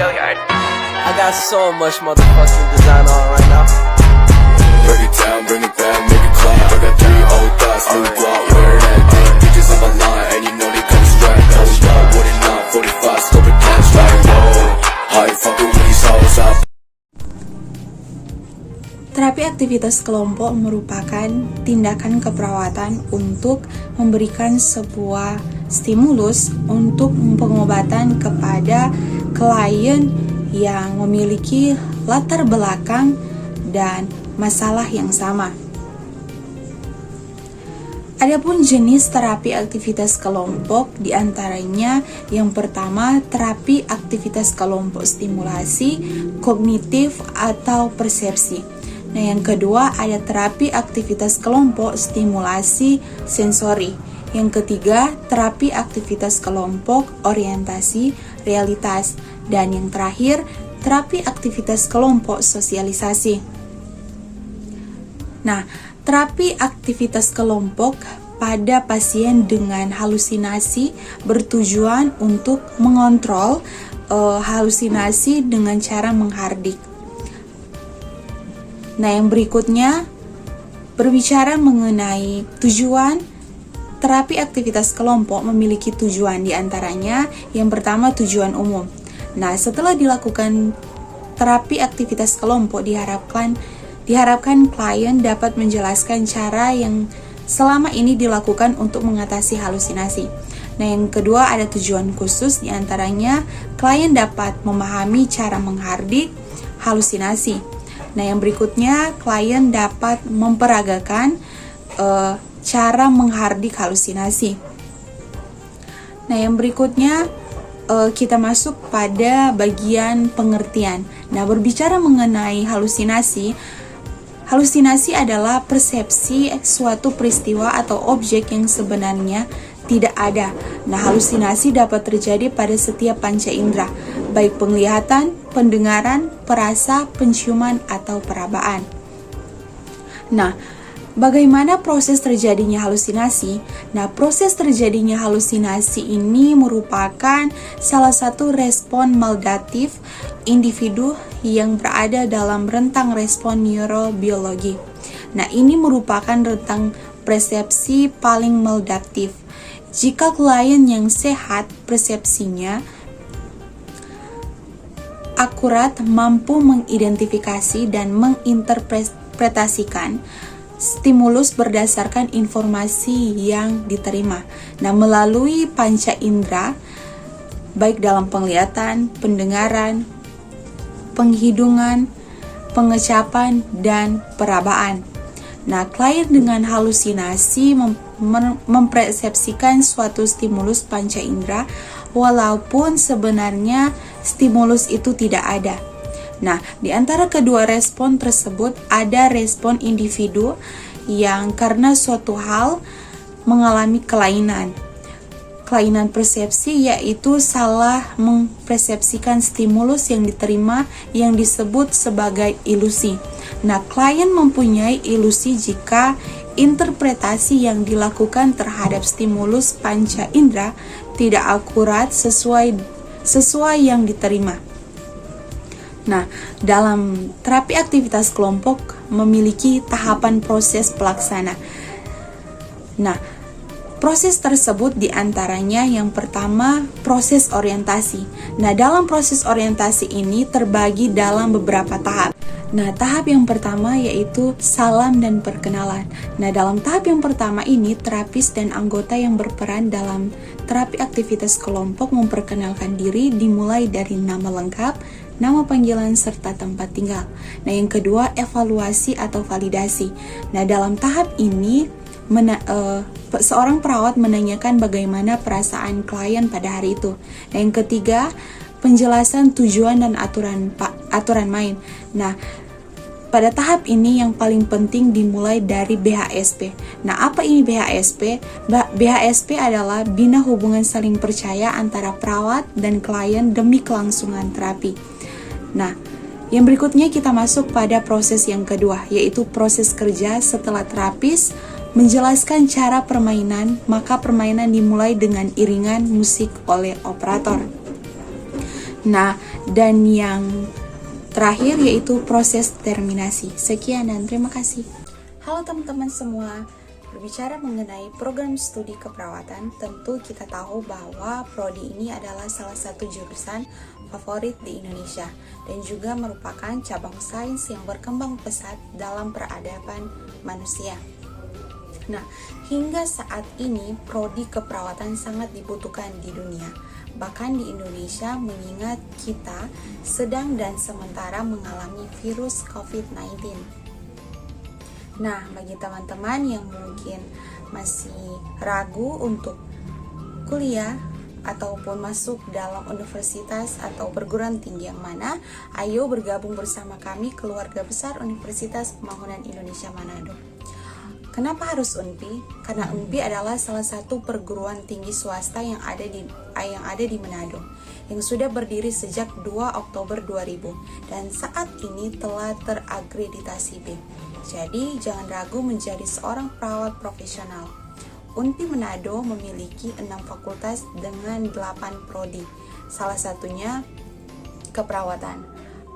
I got so much motherfucking design on right now. Break it down, bring it back, make it clap. I got 3 old thoughts, new guap, wear that thing. Bitches on my line, and you know they come straight. Hold up, what it not, 45, scope it cash like whoa. How you fucking with these hoes up? Terapi aktivitas kelompok merupakan tindakan keperawatan untuk memberikan sebuah stimulus untuk pengobatan kepada klien yang memiliki latar belakang dan masalah yang sama. Adapun jenis terapi aktivitas kelompok diantaranya yang pertama terapi aktivitas kelompok stimulasi kognitif atau persepsi. Nah, yang kedua ada terapi aktivitas kelompok stimulasi sensori. Yang ketiga, terapi aktivitas kelompok orientasi realitas. Dan yang terakhir, terapi aktivitas kelompok sosialisasi. Nah, terapi aktivitas kelompok pada pasien dengan halusinasi bertujuan untuk mengontrol halusinasi dengan cara menghardik. Nah, yang berikutnya berbicara mengenai tujuan. Terapi aktivitas kelompok memiliki tujuan diantaranya yang pertama tujuan umum. Nah, setelah dilakukan terapi aktivitas kelompok diharapkan klien dapat menjelaskan cara yang selama ini dilakukan untuk mengatasi halusinasi. Nah, yang kedua ada tujuan khusus diantaranya klien dapat memahami cara menghardik halusinasi. Nah, yang berikutnya klien dapat memperagakan cara menghardik halusinasi. Nah, yang berikutnya kita masuk pada bagian pengertian. Nah, berbicara mengenai halusinasi, halusinasi adalah persepsi suatu peristiwa atau objek yang sebenarnya tidak ada. Nah, halusinasi dapat terjadi pada setiap panca indera, baik penglihatan, pendengaran, perasa, penciuman, atau perabaan. Nah, bagaimana proses terjadinya halusinasi? Nah, proses terjadinya halusinasi ini merupakan salah satu respon maladaptif individu yang berada dalam rentang respon neurobiologi. Nah, ini merupakan rentang persepsi paling maladaptif. Jika klien yang sehat persepsinya akurat, mampu mengidentifikasi dan menginterpretasikan stimulus berdasarkan informasi yang diterima. Nah, melalui panca indera, baik dalam penglihatan, pendengaran, penghidungan, pengecapan, dan perabaan. Nah, klien dengan halusinasi mempersepsikan suatu stimulus panca indera walaupun sebenarnya stimulus itu tidak ada. Nah, di antara kedua respon tersebut ada respon individu yang karena suatu hal mengalami kelainan persepsi, yaitu salah mempersepsikan stimulus yang diterima yang disebut sebagai ilusi. Nah, klien mempunyai ilusi jika interpretasi yang dilakukan terhadap stimulus panca indera tidak akurat sesuai yang diterima. Nah, dalam terapi aktivitas kelompok memiliki tahapan proses pelaksana. Nah, proses tersebut diantaranya yang pertama proses orientasi. Nah, dalam proses orientasi ini terbagi dalam beberapa tahap. Nah, tahap yang pertama yaitu salam dan perkenalan. Nah, dalam tahap yang pertama ini terapis dan anggota yang berperan dalam terapi aktivitas kelompok memperkenalkan diri dimulai dari nama lengkap, nama panggilan, serta tempat tinggal. Nah, yang kedua evaluasi atau validasi. Nah, dalam tahap ini seorang perawat menanyakan bagaimana perasaan klien pada hari itu. Nah, yang ketiga penjelasan tujuan dan aturan main. Nah, pada tahap ini yang paling penting dimulai dari BHSP. Nah, apa ini BHSP? BHSP adalah bina hubungan saling percaya antara perawat dan klien demi kelangsungan terapi. Nah, yang berikutnya kita masuk pada proses yang kedua, yaitu proses kerja setelah terapis menjelaskan cara permainan, maka permainan dimulai dengan iringan musik oleh operator. Nah, dan yang terakhir yaitu proses terminasi. Sekian dan terima kasih. Halo teman-teman semua. Berbicara mengenai program studi keperawatan, tentu kita tahu bahwa prodi ini adalah salah satu jurusan favorit di Indonesia dan juga merupakan cabang sains yang berkembang pesat dalam peradaban manusia. Nah, hingga saat ini prodi keperawatan sangat dibutuhkan di dunia, bahkan di Indonesia, mengingat kita sedang dan sementara mengalami virus COVID-19. Nah, bagi teman-teman yang mungkin masih ragu untuk kuliah ataupun masuk dalam universitas atau perguruan tinggi yang mana, ayo bergabung bersama kami, keluarga besar Universitas Pembangunan Indonesia Manado. Kenapa harus UNPI? Karena UNPI adalah salah satu perguruan tinggi swasta yang ada di Manado, yang sudah berdiri sejak 2 Oktober 2000 dan saat ini telah terakreditasi B. Jadi jangan ragu menjadi seorang perawat profesional. UNPI Manado memiliki 6 fakultas dengan 8 prodi, salah satunya keperawatan.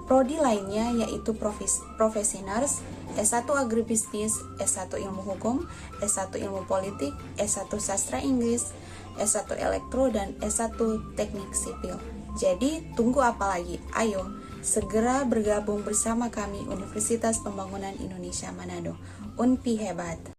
Prodi lainnya yaitu profesi nurse, S1 agribisnis, S1 ilmu hukum, S1 ilmu politik, S1 sastra Inggris, S1 elektro, dan S1 teknik sipil. Jadi tunggu apa lagi? Ayo segera bergabung bersama kami Universitas Pembangunan Indonesia Manado. UNPI hebat.